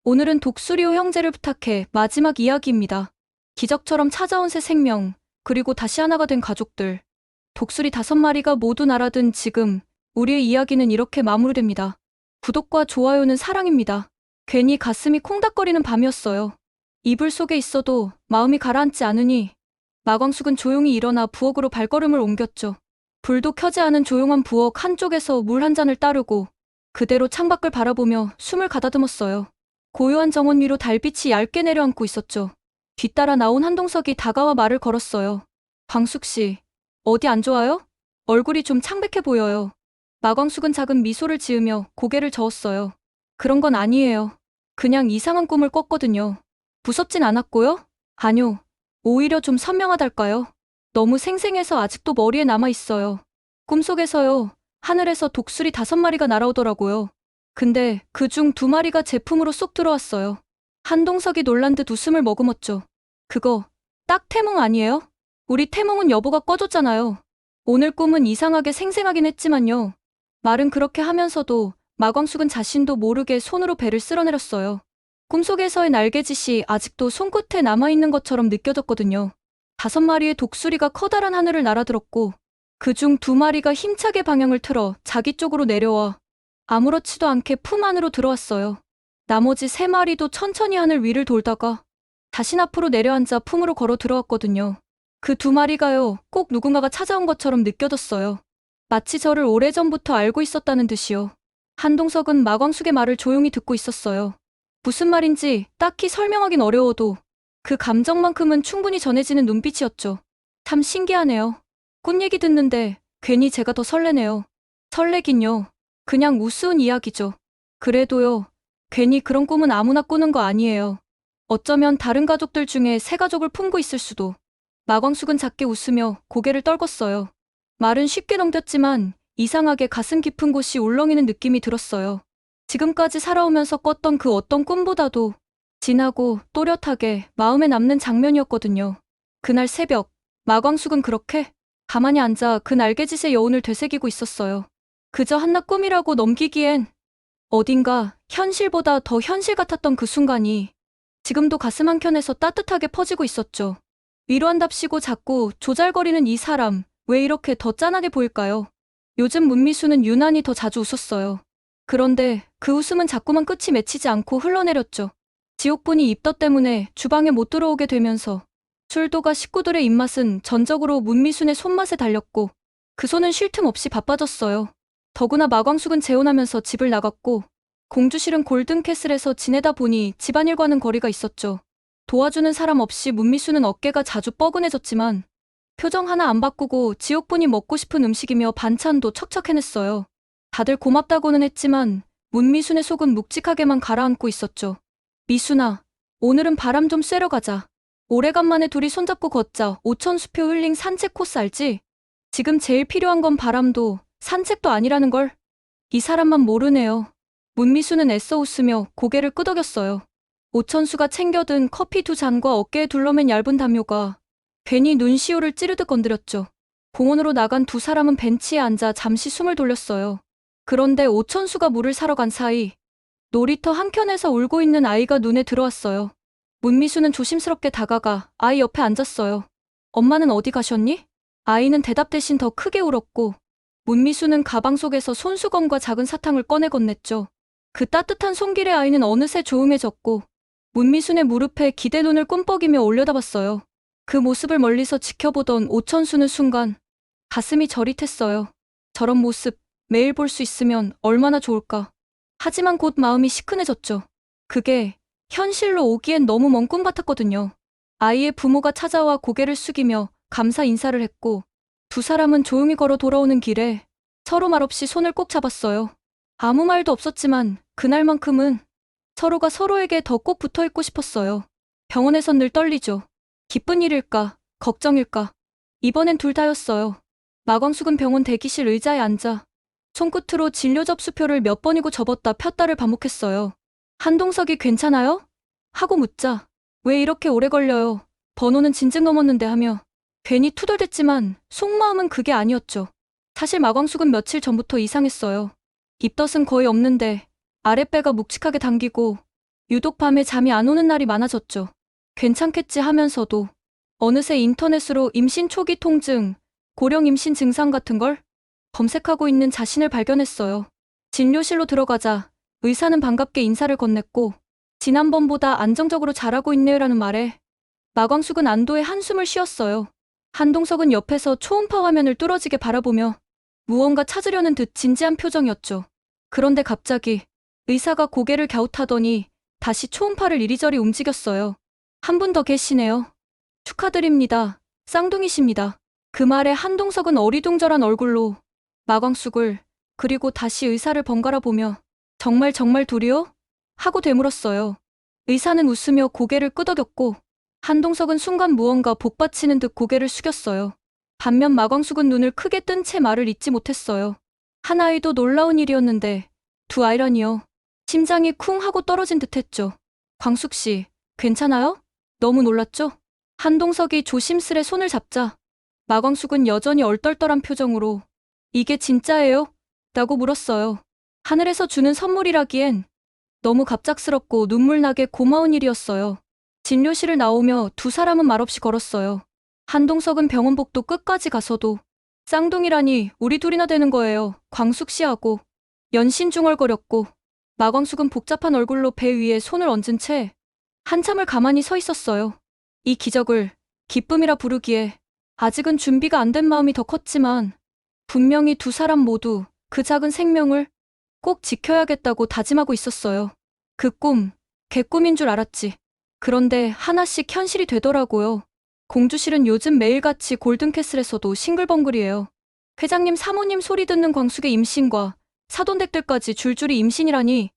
오늘은 독수리호 형제를 부탁해 마지막 이야기입니다. 기적처럼 찾아온 새 생명, 그리고 다시 하나가 된 가족들. 독수리 5마리가 모두 날아든 지금, 우리의 이야기는 이렇게 마무리됩니다. 구독과 좋아요는 사랑입니다. 괜히 가슴이 콩닥거리는 밤이었어요. 이불 속에 있어도 마음이 가라앉지 않으니 마광숙은 조용히 일어나 부엌으로 발걸음을 옮겼죠. 불도 켜지 않은 조용한 부엌 한쪽에서 물 한 잔을 따르고 그대로 창밖을 바라보며 숨을 가다듬었어요. 고요한 정원 위로 달빛이 얇게 내려앉고 있었죠. 뒤따라 나온 한동석이 다가와 말을 걸었어요. 광숙씨, 어디 안 좋아요? 얼굴이 좀 창백해 보여요. 마광숙은 작은 미소를 지으며 고개를 저었어요. 그런 건 아니에요. 그냥 이상한 꿈을 꿨거든요. 무섭진 않았고요? 아뇨. 오히려 좀 선명하달까요? 너무 생생해서 아직도 머리에 남아있어요. 꿈속에서요. 하늘에서 독수리 5마리가 날아오더라고요. 근데 그중 2마리가 제 품으로 쏙 들어왔어요. 한동석이 놀란 듯 웃음을 머금었죠. 그거 딱 태몽 아니에요? 우리 태몽은 여보가 꿔줬잖아요. 오늘 꿈은 이상하게 생생하긴 했지만요. 말은 그렇게 하면서도 마광숙은 자신도 모르게 손으로 배를 쓸어내렸어요. 꿈속에서의 날개짓이 아직도 손끝에 남아있는 것처럼 느껴졌거든요. 5마리의 독수리가 커다란 하늘을 날아들었고 그중 2마리가 힘차게 방향을 틀어 자기 쪽으로 내려와 아무렇지도 않게 품 안으로 들어왔어요. 나머지 3마리도 천천히 하늘 위를 돌다가 다시 앞으로 내려앉아 품으로 걸어 들어왔거든요. 그 2마리가요, 꼭 누군가가 찾아온 것처럼 느껴졌어요. 마치 저를 오래전부터 알고 있었다는 듯이요. 한동석은 마광숙의 말을 조용히 듣고 있었어요. 무슨 말인지 딱히 설명하긴 어려워도 그 감정만큼은 충분히 전해지는 눈빛이었죠. 참 신기하네요. 꿈 얘기 듣는데 괜히 제가 더 설레네요. 설레긴요. 그냥 우스운 이야기죠. 그래도요, 괜히 그런 꿈은 아무나 꾸는 거 아니에요. 어쩌면 다른 가족들 중에 새 가족을 품고 있을 수도. 마광숙은 작게 웃으며 고개를 떨궜어요. 말은 쉽게 넘겼지만 이상하게 가슴 깊은 곳이 울렁이는 느낌이 들었어요. 지금까지 살아오면서 꿨던 그 어떤 꿈보다도 진하고 또렷하게 마음에 남는 장면이었거든요. 그날 새벽, 마광숙은 그렇게 가만히 앉아 그 날개짓의 여운을 되새기고 있었어요. 그저 한낱 꿈이라고 넘기기엔 어딘가 현실보다 더 현실 같았던 그 순간이 지금도 가슴 한켠에서 따뜻하게 퍼지고 있었죠. 위로한답시고 자꾸 조잘거리는 이 사람, 왜 이렇게 더 짠하게 보일까요? 요즘 문미수는 유난히 더 자주 웃었어요. 그런데 그 웃음은 자꾸만 끝이 맺히지 않고 흘러내렸죠. 지옥분이 입덧 때문에 주방에 못 들어오게 되면서 술도가 식구들의 입맛은 전적으로 문미순의 손맛에 달렸고 그 손은 쉴 틈 없이 바빠졌어요. 더구나 마광숙은 재혼하면서 집을 나갔고 공주실은 골든캐슬에서 지내다 보니 집안일과는 거리가 있었죠. 도와주는 사람 없이 문미수는 어깨가 자주 뻐근해졌지만 표정 하나 안 바꾸고 지옥분이 먹고 싶은 음식이며 반찬도 척척 해냈어요. 다들 고맙다고는 했지만 문미순의 속은 묵직하게만 가라앉고 있었죠. 미순아, 오늘은 바람 좀 쐬러 가자. 오래간만에 둘이 손잡고 걷자. 오천수표 힐링 산책 코스 알지? 지금 제일 필요한 건 바람도 산책도 아니라는 걸. 이 사람만 모르네요. 문미수는 애써 웃으며 고개를 끄덕였어요. 오천수가 챙겨든 커피 2잔과 어깨에 둘러맨 얇은 담요가 괜히 눈시울을 찌르듯 건드렸죠. 공원으로 나간 2사람은 벤치에 앉아 잠시 숨을 돌렸어요. 그런데 오천수가 물을 사러 간 사이 놀이터 한켠에서 울고 있는 아이가 눈에 들어왔어요. 문미수는 조심스럽게 다가가 아이 옆에 앉았어요. 엄마는 어디 가셨니? 아이는 대답 대신 더 크게 울었고 문미수는 가방 속에서 손수건과 작은 사탕을 꺼내 건넸죠. 그 따뜻한 손길에 아이는 어느새 조용해졌고 문미순의 무릎에 기대 눈을 꿈뻑이며 올려다봤어요. 그 모습을 멀리서 지켜보던 오천수는 순간 가슴이 저릿했어요. 저런 모습 매일 볼 수 있으면 얼마나 좋을까. 하지만 곧 마음이 시큰해졌죠. 그게 현실로 오기엔 너무 먼 꿈 같았거든요. 아이의 부모가 찾아와 고개를 숙이며 감사 인사를 했고 2사람은 조용히 걸어 돌아오는 길에 서로 말없이 손을 꼭 잡았어요. 아무 말도 없었지만 그날만큼은 서로가 서로에게 더 꼭 붙어있고 싶었어요. 병원에선 늘 떨리죠. 기쁜 일일까, 걱정일까. 이번엔 둘 다였어요. 마광숙은 병원 대기실 의자에 앉아 손끝으로 진료 접수표를 몇 번이고 접었다 폈다를 반복했어요. 한동석이 괜찮아요? 하고 묻자 왜 이렇게 오래 걸려요? 번호는 진즉 넘었는데 하며 괜히 투덜댔지만 속마음은 그게 아니었죠. 사실 마광숙은 며칠 전부터 이상했어요. 입덧은 거의 없는데 아랫배가 묵직하게 당기고 유독 밤에 잠이 안 오는 날이 많아졌죠. 괜찮겠지 하면서도 어느새 인터넷으로 임신 초기 통증, 고령 임신 증상 같은 걸 검색하고 있는 자신을 발견했어요. 진료실로 들어가자 의사는 반갑게 인사를 건넸고 지난번보다 안정적으로 자라고 있네요라는 말에 마광숙은 안도의 한숨을 쉬었어요. 한동석은 옆에서 초음파 화면을 뚫어지게 바라보며 무언가 찾으려는 듯 진지한 표정이었죠. 그런데 갑자기 의사가 고개를 갸웃하더니 다시 초음파를 이리저리 움직였어요. 한 분 더 계시네요. 축하드립니다. 쌍둥이십니다. 그 말에 한동석은 어리둥절한 얼굴로 마광숙을 그리고 다시 의사를 번갈아 보며 정말 둘이요? 하고 되물었어요. 의사는 웃으며 고개를 끄덕였고 한동석은 순간 무언가 복받치는 듯 고개를 숙였어요. 반면 마광숙은 눈을 크게 뜬 채 말을 잇지 못했어요. 한 아이도 놀라운 일이었는데 두 아이라니요. 심장이 쿵 하고 떨어진 듯했죠. 광숙씨, 괜찮아요? 너무 놀랐죠? 한동석이 조심스레 손을 잡자 마광숙은 여전히 얼떨떨한 표정으로 이게 진짜예요? 라고 물었어요. 하늘에서 주는 선물이라기엔 너무 갑작스럽고 눈물나게 고마운 일이었어요. 진료실을 나오며 두 사람은 말없이 걸었어요. 한동석은 병원복도 끝까지 가서도 쌍둥이라니 우리 둘이나 되는 거예요. 광숙씨하고 연신 중얼거렸고 마광숙은 복잡한 얼굴로 배 위에 손을 얹은 채 한참을 가만히 서 있었어요. 이 기적을 기쁨이라 부르기에 아직은 준비가 안 된 마음이 더 컸지만 분명히 두 사람 모두 그 작은 생명을 꼭 지켜야겠다고 다짐하고 있었어요. 그 꿈, 개꿈인 줄 알았지. 그런데 하나씩 현실이 되더라고요. 공주실은 요즘 매일같이 골든캐슬에서도 싱글벙글이에요. 회장님 사모님 소리 듣는 광숙의 임신과 사돈댁들까지 줄줄이 임신이라니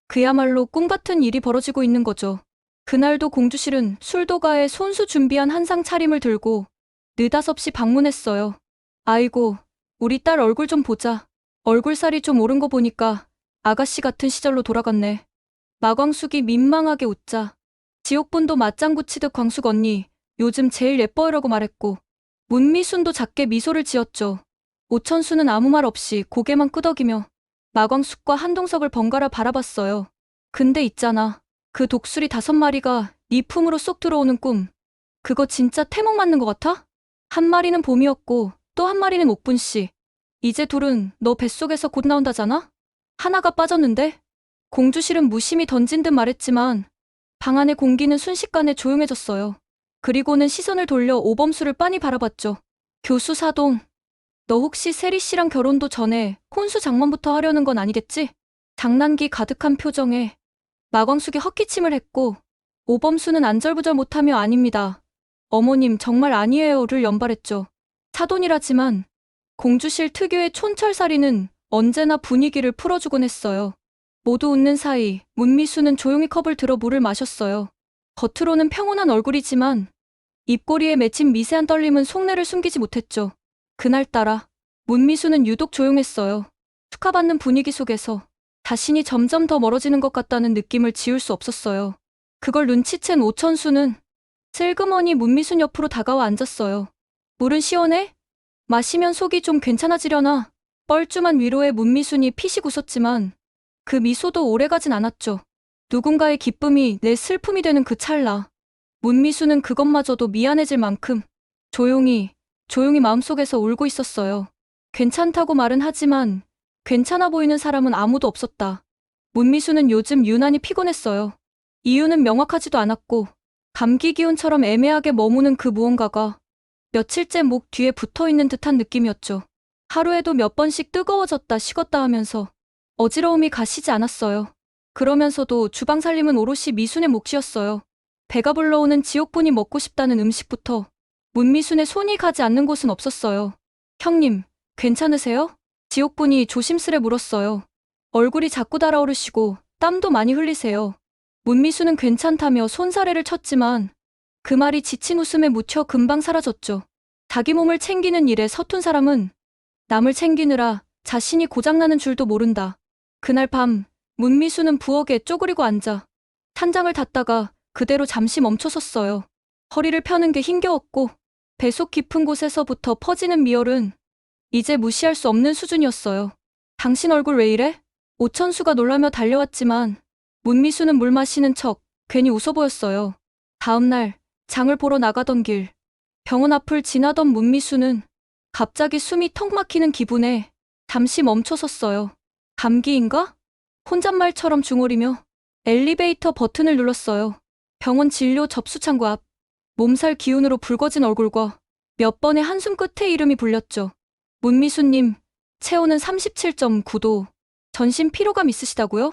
그야말로 꿈같은 일이 벌어지고 있는 거죠. 그날도 공주실은 술도가에 손수 준비한 한상 차림을 들고 느닷없이 방문했어요. 아이고, 우리 딸 얼굴 좀 보자. 얼굴살이 좀 오른 거 보니까 아가씨 같은 시절로 돌아갔네. 마광숙이 민망하게 웃자 지옥분도 맞장구 치듯 광숙 언니 요즘 제일 예뻐요라고 말했고 문미순도 작게 미소를 지었죠. 오천수는 아무 말 없이 고개만 끄덕이며 마광숙과 한동석을 번갈아 바라봤어요. 근데 있잖아. 그 독수리 5마리가 네 품으로 쏙 들어오는 꿈. 그거 진짜 태몽 맞는 것 같아? 한 마리는 봄이었고 또 한 마리는 옥분씨. 이제 둘은 너 뱃속에서 곧 나온다잖아? 하나가 빠졌는데? 공주실은 무심히 던진 듯 말했지만 방 안의 공기는 순식간에 조용해졌어요. 그리고는 시선을 돌려 오범수를 빤히 바라봤죠. 교수 사동, 너 혹시 세리씨랑 결혼도 전에 혼수 장만부터 하려는 건 아니겠지? 장난기 가득한 표정에 마광숙이 헛기침을 했고 오범수는 안절부절 못하며 아닙니다. 어머님 정말 아니에요를 연발했죠. 사돈이라지만 공주실 특유의 촌철살이는 언제나 분위기를 풀어주곤 했어요. 모두 웃는 사이 문미수는 조용히 컵을 들어 물을 마셨어요. 겉으로는 평온한 얼굴이지만 입꼬리에 맺힌 미세한 떨림은 속내를 숨기지 못했죠. 그날따라 문미수는 유독 조용했어요. 축하받는 분위기 속에서 자신이 점점 더 멀어지는 것 같다는 느낌을 지울 수 없었어요. 그걸 눈치챈 오천수는 슬그머니 문미순 옆으로 다가와 앉았어요. 물은 시원해? 마시면 속이 좀 괜찮아지려나? 뻘쭘한 위로에 문미순이 피식 웃었지만 그 미소도 오래가진 않았죠. 누군가의 기쁨이 내 슬픔이 되는 그 찰나. 문미수는 그것마저도 미안해질 만큼 조용히 마음속에서 울고 있었어요. 괜찮다고 말은 하지만 괜찮아 보이는 사람은 아무도 없었다. 문미수는 요즘 유난히 피곤했어요. 이유는 명확하지도 않았고 감기 기운처럼 애매하게 머무는 그 무언가가 며칠째 목 뒤에 붙어있는 듯한 느낌이었죠. 하루에도 몇 번씩 뜨거워졌다 식었다 하면서 어지러움이 가시지 않았어요. 그러면서도 주방 살림은 오롯이 미순의 몫이었어요. 배가 불러오는 지옥분이 먹고 싶다는 음식부터 문미순의 손이 가지 않는 곳은 없었어요. 형님, 괜찮으세요? 지옥분이 조심스레 물었어요. 얼굴이 자꾸 달아오르시고 땀도 많이 흘리세요. 문미수는 괜찮다며 손사래를 쳤지만 그 말이 지친 웃음에 묻혀 금방 사라졌죠. 자기 몸을 챙기는 일에 서툰 사람은 남을 챙기느라 자신이 고장나는 줄도 모른다. 그날 밤 문미수는 부엌에 쪼그리고 앉아 찬장을 닫다가 그대로 잠시 멈춰섰어요. 허리를 펴는 게 힘겨웠고 배속 깊은 곳에서부터 퍼지는 미열은 이제 무시할 수 없는 수준이었어요. 당신 얼굴 왜 이래? 오천수가 놀라며 달려왔지만 문미수는 물 마시는 척 괜히 웃어 보였어요. 다음날 장을 보러 나가던 길 병원 앞을 지나던 문미수는 갑자기 숨이 턱 막히는 기분에 잠시 멈춰섰어요. 감기인가? 혼잣말처럼 중얼이며 엘리베이터 버튼을 눌렀어요. 병원 진료 접수 창구 앞 몸살 기운으로 붉어진 얼굴과 몇 번의 한숨 끝에 이름이 불렸죠. 문미수님, 체온은 37.9도. 전신 피로감 있으시다고요?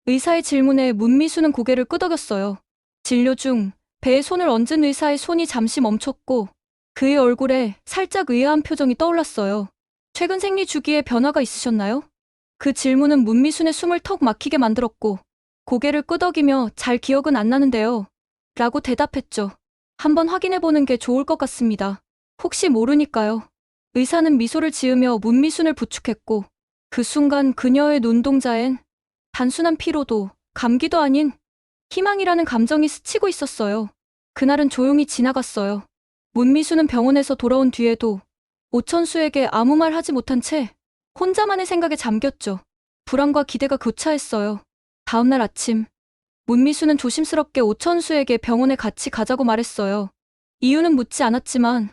의사의 질문에 문미수는 고개를 끄덕였어요. 진료 중 배에 손을 얹은 의사의 손이 잠시 멈췄고 그의 얼굴에 살짝 의아한 표정이 떠올랐어요. 최근 생리 주기에 변화가 있으셨나요? 그 질문은 문미순의 숨을 턱 막히게 만들었고 고개를 끄덕이며 잘 기억은 안 나는데요. 라고 대답했죠. 한번 확인해보는 게 좋을 것 같습니다. 혹시 모르니까요. 의사는 미소를 지으며 문미순을 부축했고 그 순간 그녀의 눈동자엔 단순한 피로도 감기도 아닌 희망이라는 감정이 스치고 있었어요. 그날은 조용히 지나갔어요. 문미수는 병원에서 돌아온 뒤에도 오천수에게 아무 말 하지 못한 채 혼자만의 생각에 잠겼죠. 불안과 기대가 교차했어요. 다음날 아침, 문미수는 조심스럽게 오천수에게 병원에 같이 가자고 말했어요. 이유는 묻지 않았지만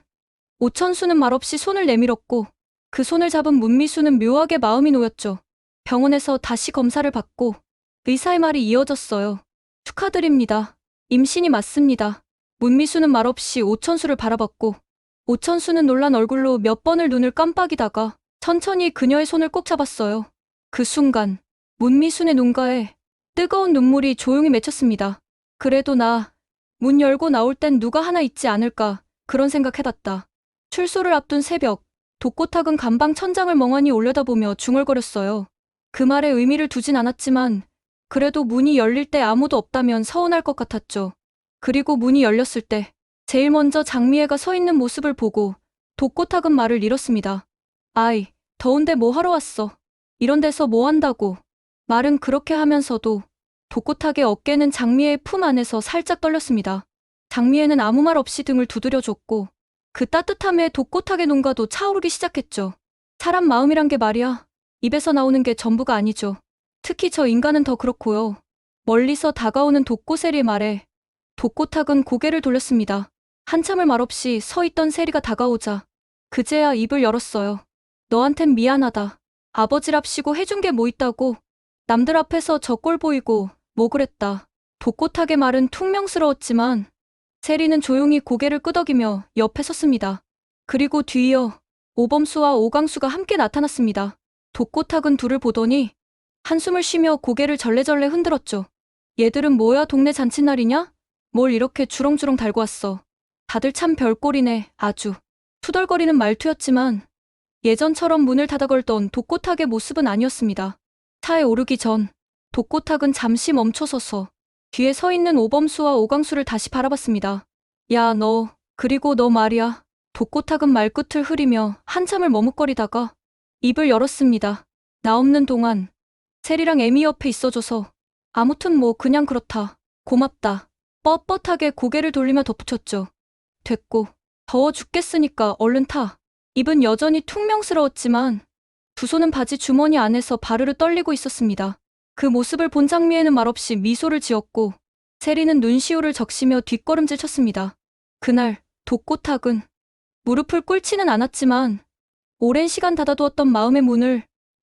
오천수는 말없이 손을 내밀었고 그 손을 잡은 문미수는 묘하게 마음이 놓였죠. 병원에서 다시 검사를 받고 의사의 말이 이어졌어요. 축하드립니다. 임신이 맞습니다. 문미수는 말없이 오천수를 바라봤고 오천수는 놀란 얼굴로 몇 번을 눈을 깜빡이다가 천천히 그녀의 손을 꼭 잡았어요. 그 순간 문미순의 눈가에 뜨거운 눈물이 조용히 맺혔습니다. 그래도 문 열고 나올 땐 누가 하나 있지 않을까 그런 생각해봤다. 출소를 앞둔 새벽, 독고탁은 간방 천장을 멍하니 올려다보며 중얼거렸어요. 그 말에 의미를 두진 않았지만 그래도 문이 열릴 때 아무도 없다면 서운할 것 같았죠. 그리고 문이 열렸을 때 제일 먼저 장미애가 서 있는 모습을 보고 독고탁은 말을 잃었습니다. 아이, 더운데 뭐 하러 왔어? 이런 데서 뭐 한다고? 말은 그렇게 하면서도 독고탁의 어깨는 장미애의 품 안에서 살짝 떨렸습니다. 장미애는 아무 말 없이 등을 두드려줬고 그 따뜻함에 독고탁의 눈가도 차오르기 시작했죠. 사람 마음이란 게 말이야. 입에서 나오는 게 전부가 아니죠. 특히 저 인간은 더 그렇고요. 멀리서 다가오는 독고세리의 말에 독고탁은 고개를 돌렸습니다. 한참을 말없이 서 있던 세리가 다가오자 그제야 입을 열었어요. 너한텐 미안하다. 아버지랍시고 해준 게 뭐 있다고. 남들 앞에서 저 꼴 보이고 뭐 그랬다. 독고탁의 말은 퉁명스러웠지만 세리는 조용히 고개를 끄덕이며 옆에 섰습니다. 그리고 뒤이어 오범수와 오강수가 함께 나타났습니다. 독고탁은 둘을 보더니 한숨을 쉬며 고개를 절레절레 흔들었죠. 얘들은 뭐야, 동네 잔칫날이냐? 뭘 이렇게 주렁주렁 달고 왔어. 다들 참 별꼴이네. 아주. 투덜거리는 말투였지만 예전처럼 문을 닫아 걸던 독고탁의 모습은 아니었습니다. 차에 오르기 전 독고탁은 잠시 멈춰서서 뒤에 서 있는 오범수와 오강수를 다시 바라봤습니다. 야, 너, 그리고 너 말이야. 독고탁은 말끝을 흐리며 한참을 머뭇거리다가 입을 열었습니다. 나 없는 동안 세리랑 애미 옆에 있어줘서 아무튼 뭐 그냥 그렇다. 고맙다. 뻣뻣하게 고개를 돌리며 덧붙였죠. 됐고, 더워 죽겠으니까 얼른 타. 입은 여전히 퉁명스러웠지만 두 손은 바지 주머니 안에서 바르르 떨리고 있었습니다. 그 모습을 본 장미애는 말없이 미소를 지었고 세리는 눈시울을 적시며 뒷걸음질 쳤습니다. 그날 독고탁은 무릎을 꿇지는 않았지만 오랜 시간 닫아두었던 마음의 문을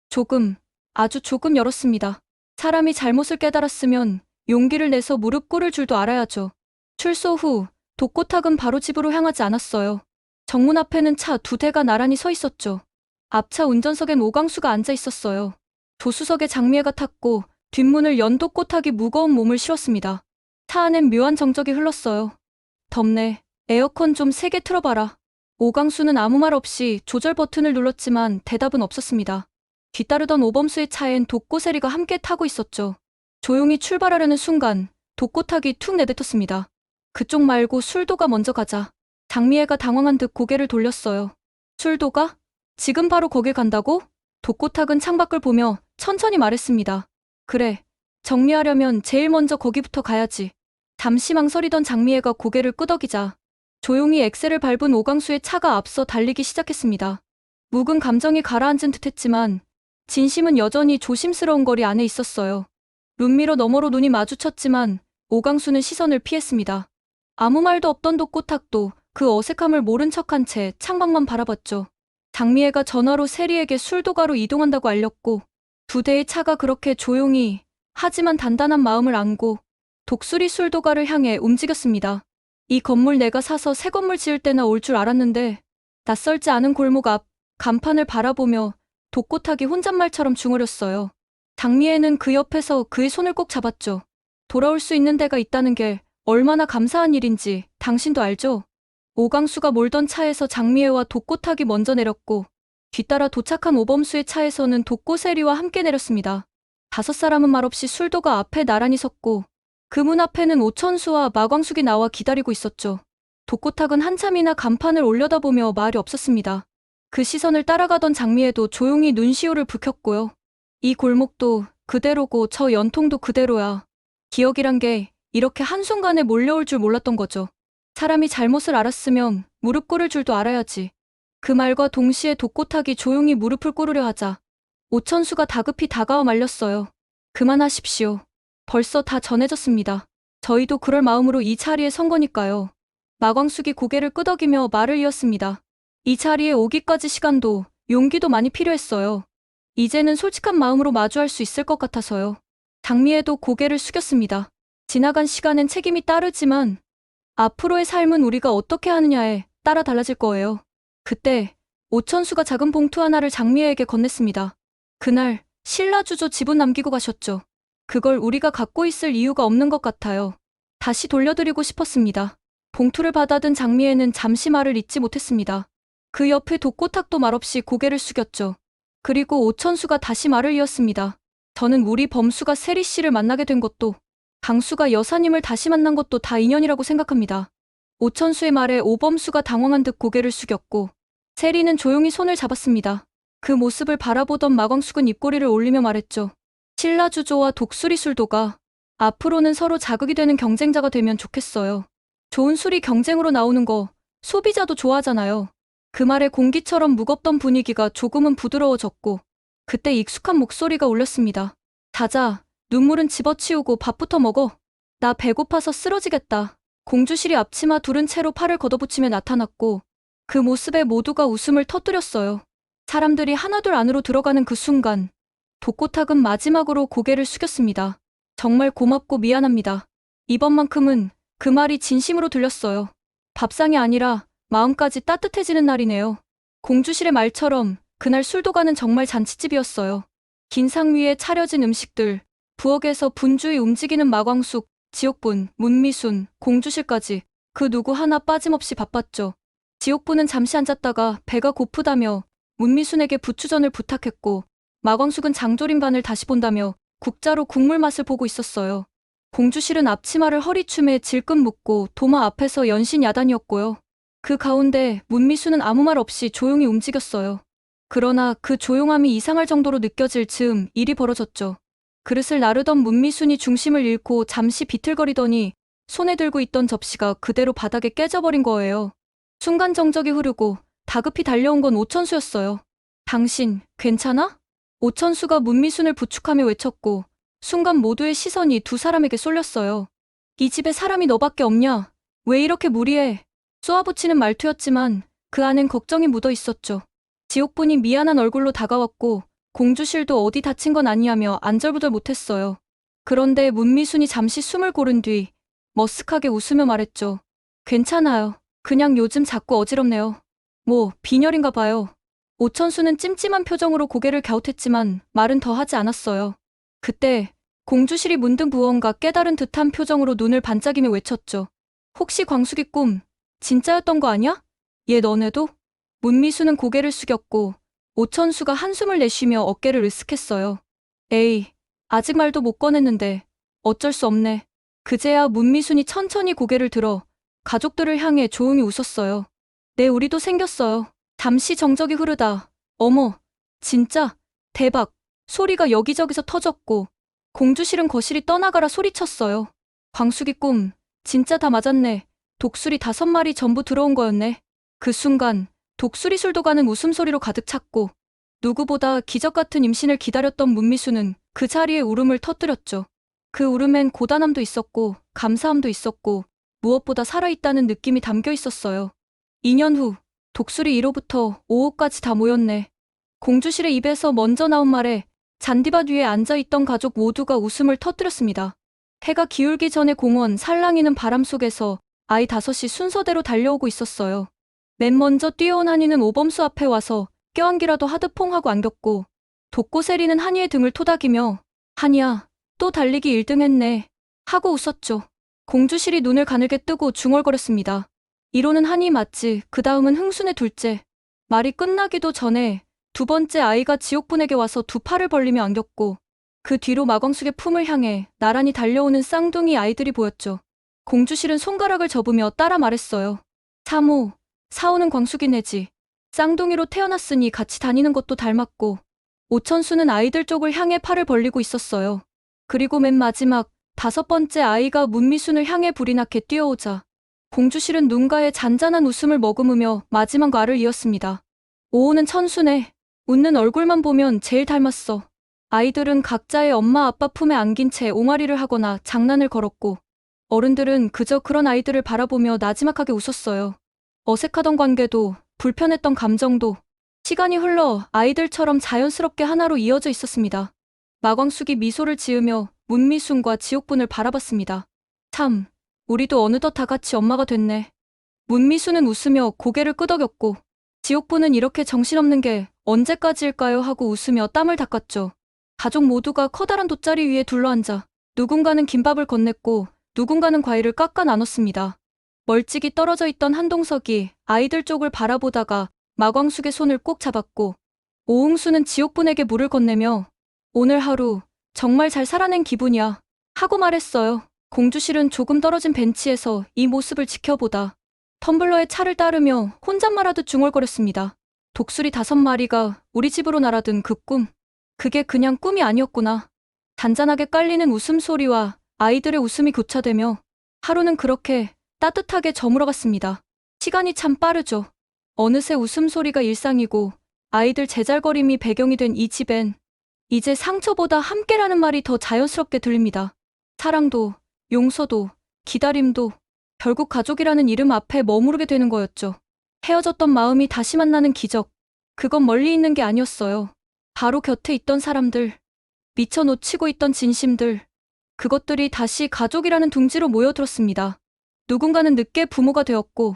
조금, 아주 조금 열었습니다. 사람이 잘못을 깨달았으면 용기를 내서 무릎 꿇을 줄도 알아야죠. 출소 후 독고탁은 바로 집으로 향하지 않았어요. 정문 앞에는 차 2대가 나란히 서 있었죠. 앞차 운전석엔 오강수가 앉아 있었어요. 조수석에 장미애가 탔고 뒷문을 연 독고탁이 무거운 몸을 실었습니다. 차 안엔 묘한 정적이 흘렀어요. 덥네. 에어컨 좀 세게 틀어봐라. 오강수는 아무 말 없이 조절 버튼을 눌렀지만 대답은 없었습니다. 뒤따르던 오범수의 차엔 독고세리가 함께 타고 있었죠. 조용히 출발하려는 순간 독고탁이 툭 내뱉었습니다. 그쪽 말고 술도가 먼저 가자. 장미애가 당황한 듯 고개를 돌렸어요. 술도가? 지금 바로 거길 간다고? 독고탁은 창밖을 보며 천천히 말했습니다. 그래, 정리하려면 제일 먼저 거기부터 가야지. 잠시 망설이던 장미애가 고개를 끄덕이자 조용히 엑셀을 밟은 오강수의 차가 앞서 달리기 시작했습니다. 묵은 감정이 가라앉은 듯했지만 진심은 여전히 조심스러운 거리 안에 있었어요. 룸미러 너머로 눈이 마주쳤지만 오강수는 시선을 피했습니다. 아무 말도 없던 독고탁도 그 어색함을 모른 척한 채 창밖만 바라봤죠. 장미애가 전화로 세리에게 술도가로 이동한다고 알렸고 2대의 차가 그렇게 조용히 하지만 단단한 마음을 안고 독수리 술도가를 향해 움직였습니다. 이 건물 내가 사서 새 건물 지을 때나 올 줄 알았는데 낯설지 않은 골목 앞 간판을 바라보며 독고탁이 혼잣말처럼 중얼였어요. 장미애는 그 옆에서 그의 손을 꼭 잡았죠. 돌아올 수 있는 데가 있다는 게 얼마나 감사한 일인지 당신도 알죠? 오강수가 몰던 차에서 장미애와 독고탁이 먼저 내렸고 뒤따라 도착한 오범수의 차에서는 독고세리와 함께 내렸습니다. 5사람은 말없이 술도가 앞에 나란히 섰고 그 문 앞에는 오천수와 마광숙이 나와 기다리고 있었죠. 독고탁은 한참이나 간판을 올려다보며 말이 없었습니다. 그 시선을 따라가던 장미애도 조용히 눈시울을 붉혔고요. 이 골목도 그대로고 저 연통도 그대로야. 기억이란 게 이렇게 한순간에 몰려올 줄 몰랐던 거죠. 사람이 잘못을 알았으면 무릎 꿇을 줄도 알아야지. 그 말과 동시에 독고탁이 조용히 무릎을 꿇으려 하자 오천수가 다급히 다가와 말렸어요. 그만하십시오. 벌써 다 전해졌습니다. 저희도 그럴 마음으로 이 자리에 선 거니까요. 마광숙이 고개를 끄덕이며 말을 이었습니다. 이 자리에 오기까지 시간도 용기도 많이 필요했어요. 이제는 솔직한 마음으로 마주할 수 있을 것 같아서요. 장미애도 고개를 숙였습니다. 지나간 시간엔 책임이 따르지만 앞으로의 삶은 우리가 어떻게 하느냐에 따라 달라질 거예요. 그때 오천수가 작은 봉투 하나를 장미애에게 건넸습니다. 그날 신라주조 지분 남기고 가셨죠. 그걸 우리가 갖고 있을 이유가 없는 것 같아요. 다시 돌려드리고 싶었습니다. 봉투를 받아든 장미애는 잠시 말을 잇지 못했습니다. 그 옆에 독고탁도 말없이 고개를 숙였죠. 그리고 오천수가 다시 말을 이었습니다. 저는 우리 범수가 세리 씨를 만나게 된 것도 강수가 여사님을 다시 만난 것도 다 인연이라고 생각합니다. 오천수의 말에 오범수가 당황한 듯 고개를 숙였고 세리는 조용히 손을 잡았습니다. 그 모습을 바라보던 마광숙은 입꼬리를 올리며 말했죠. 신라주조와 독수리 술도가 앞으로는 서로 자극이 되는 경쟁자가 되면 좋겠어요. 좋은 술이 경쟁으로 나오는 거 소비자도 좋아하잖아요. 그 말에 공기처럼 무겁던 분위기가 조금은 부드러워졌고 그때 익숙한 목소리가 울렸습니다. 자자, 눈물은 집어치우고 밥부터 먹어. 나 배고파서 쓰러지겠다. 공주실이 앞치마 두른 채로 팔을 걷어붙이며 나타났고 그 모습에 모두가 웃음을 터뜨렸어요. 사람들이 하나둘 안으로 들어가는 그 순간 독고탁은 마지막으로 고개를 숙였습니다. 정말 고맙고 미안합니다. 이번만큼은 그 말이 진심으로 들렸어요. 밥상이 아니라 마음까지 따뜻해지는 날이네요. 공주실의 말처럼 그날 술도가는 정말 잔치집이었어요. 긴 상 위에 차려진 음식들, 부엌에서 분주히 움직이는 마광숙, 지옥분, 문미순, 공주실까지 그 누구 하나 빠짐없이 바빴죠. 지옥분은 잠시 앉았다가 배가 고프다며 문미순에게 부추전을 부탁했고 마광숙은 장조림반을 다시 본다며 국자로 국물 맛을 보고 있었어요. 공주실은 앞치마를 허리춤에 질끈 묶고 도마 앞에서 연신 야단이었고요. 그 가운데 문미수는 아무 말 없이 조용히 움직였어요. 그러나 그 조용함이 이상할 정도로 느껴질 즈음 일이 벌어졌죠. 그릇을 나르던 문미순이 중심을 잃고 잠시 비틀거리더니 손에 들고 있던 접시가 그대로 바닥에 깨져버린 거예요. 순간 정적이 흐르고 다급히 달려온 건 오천수였어요. 당신 괜찮아? 오천수가 문미순을 부축하며 외쳤고 순간 모두의 시선이 두 사람에게 쏠렸어요. 이 집에 사람이 너밖에 없냐? 왜 이렇게 무리해? 쏘아붙이는 말투였지만 그 안엔 걱정이 묻어 있었죠. 지옥분이 미안한 얼굴로 다가왔고 공주실도 어디 다친 건 아니냐며 안절부절 못했어요. 그런데 문미순이 잠시 숨을 고른 뒤 머쓱하게 웃으며 말했죠. 괜찮아요. 그냥 요즘 자꾸 어지럽네요. 뭐 빈혈인가 봐요. 오천수는 찜찜한 표정으로 고개를 갸웃했지만 말은 더 하지 않았어요. 그때 공주실이 문득 무언가 깨달은 듯한 표정으로 눈을 반짝이며 외쳤죠. 혹시 광숙이 꿈 진짜였던 거 아니야? 얘 너네도? 문미수는 고개를 숙였고 오천수가 한숨을 내쉬며 어깨를 으쓱했어요. 에이, 아직 말도 못 꺼냈는데 어쩔 수 없네. 그제야 문미순이 천천히 고개를 들어 가족들을 향해 조용히 웃었어요. 네, 우리도 생겼어요. 잠시 정적이 흐르다 어머, 진짜 대박 소리가 여기저기서 터졌고 공주실은 거실이 떠나가라 소리쳤어요. 광숙이 꿈 진짜 다 맞았네. 독수리 5마리 전부 들어온 거였네. 그 순간 독수리 술도가는 웃음소리로 가득 찼고 누구보다 기적 같은 임신을 기다렸던 문미수는 그 자리에 울음을 터뜨렸죠. 그 울음엔 고단함도 있었고 감사함도 있었고 무엇보다 살아있다는 느낌이 담겨 있었어요. 2년 후 독수리 1호부터 5호까지 다 모였네. 공주실의 입에서 먼저 나온 말에 잔디밭 위에 앉아있던 가족 모두가 웃음을 터뜨렸습니다. 해가 기울기 전에 공원 살랑이는 바람 속에서 아이 5이 순서대로 달려오고 있었어요. 맨 먼저 뛰어온 한이는 오범수 앞에 와서 껴안기라도 하듯 퐁하고 안겼고 독고세리는 한이의 등을 토닥이며 한이야, 또 달리기 1등 했네 하고 웃었죠. 공주실이 눈을 가늘게 뜨고 중얼거렸습니다. 1호는 한이 맞지, 그 다음은 흥순의 둘째. 말이 끝나기도 전에 두 번째 아이가 지옥분에게 와서 두 팔을 벌리며 안겼고 그 뒤로 마광숙의 품을 향해 나란히 달려오는 쌍둥이 아이들이 보였죠. 공주실은 손가락을 접으며 따라 말했어요. 3호, 4호는 광숙이네지. 쌍둥이로 태어났으니 같이 다니는 것도 닮았고 오천수는 아이들 쪽을 향해 팔을 벌리고 있었어요. 그리고 맨 마지막 5번째 아이가 문미순을 향해 불이 나게 뛰어오자 공주실은 눈가에 잔잔한 웃음을 머금으며 마지막 말을 이었습니다. 5호는 천수네. 웃는 얼굴만 보면 제일 닮았어. 아이들은 각자의 엄마 아빠 품에 안긴 채 옹알이를 하거나 장난을 걸었고 어른들은 그저 그런 아이들을 바라보며 나지막하게 웃었어요. 어색하던 관계도 불편했던 감정도 시간이 흘러 아이들처럼 자연스럽게 하나로 이어져 있었습니다. 마광숙이 미소를 지으며 문미순과 지옥분을 바라봤습니다. 참, 우리도 어느덧 다 같이 엄마가 됐네. 문미순은 웃으며 고개를 끄덕였고 지옥분은 이렇게 정신없는 게 언제까지일까요 하고 웃으며 땀을 닦았죠. 가족 모두가 커다란 돗자리 위에 둘러앉아 누군가는 김밥을 건넸고 누군가는 과일을 깎아 나눴습니다. 멀찍이 떨어져 있던 한동석이 아이들 쪽을 바라보다가 마광숙의 손을 꼭 잡았고 오흥수는 지옥분에게 물을 건네며 오늘 하루 정말 잘 살아낸 기분이야 하고 말했어요. 공주실은 조금 떨어진 벤치에서 이 모습을 지켜보다 텀블러에 차를 따르며 혼잣말하듯 중얼거렸습니다. 독수리 5마리가 우리 집으로 날아든 그 꿈. 그게 그냥 꿈이 아니었구나. 잔잔하게 깔리는 웃음소리와 아이들의 웃음이 교차되며 하루는 그렇게 따뜻하게 저물어갔습니다. 시간이 참 빠르죠. 어느새 웃음소리가 일상이고 아이들 제잘거림이 배경이 된 이 집엔 이제 상처보다 함께라는 말이 더 자연스럽게 들립니다. 사랑도, 용서도, 기다림도 결국 가족이라는 이름 앞에 머무르게 되는 거였죠. 헤어졌던 마음이 다시 만나는 기적. 그건 멀리 있는 게 아니었어요. 바로 곁에 있던 사람들, 미처 놓치고 있던 진심들, 그것들이 다시 가족이라는 둥지로 모여들었습니다. 누군가는 늦게 부모가 되었고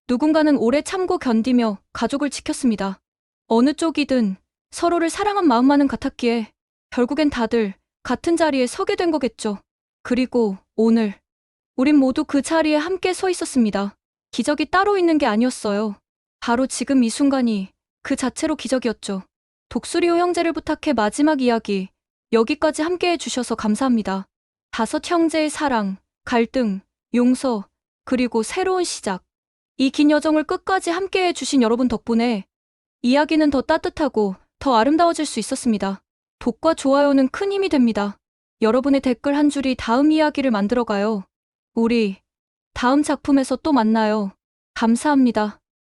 누군가는 오래 참고 견디며 가족을 지켰습니다. 어느 쪽이든 서로를 사랑한 마음만은 같았기에 결국엔 다들 같은 자리에 서게 된 거겠죠. 그리고 오늘 우린 모두 그 자리에 함께 서 있었습니다. 기적이 따로 있는 게 아니었어요. 바로 지금 이 순간이 그 자체로 기적이었죠. 독수리호 형제를 부탁해 마지막 이야기 여기까지 함께 해주셔서 감사합니다. 5 형제의 사랑, 갈등, 용서, 그리고 새로운 시작. 이 긴 여정을 끝까지 함께 해주신 여러분 덕분에 이야기는 더 따뜻하고 더 아름다워질 수 있었습니다. 독과 좋아요는 큰 힘이 됩니다. 여러분의 댓글 한 줄이 다음 이야기를 만들어가요. 우리 다음 작품에서 또 만나요. 감사합니다.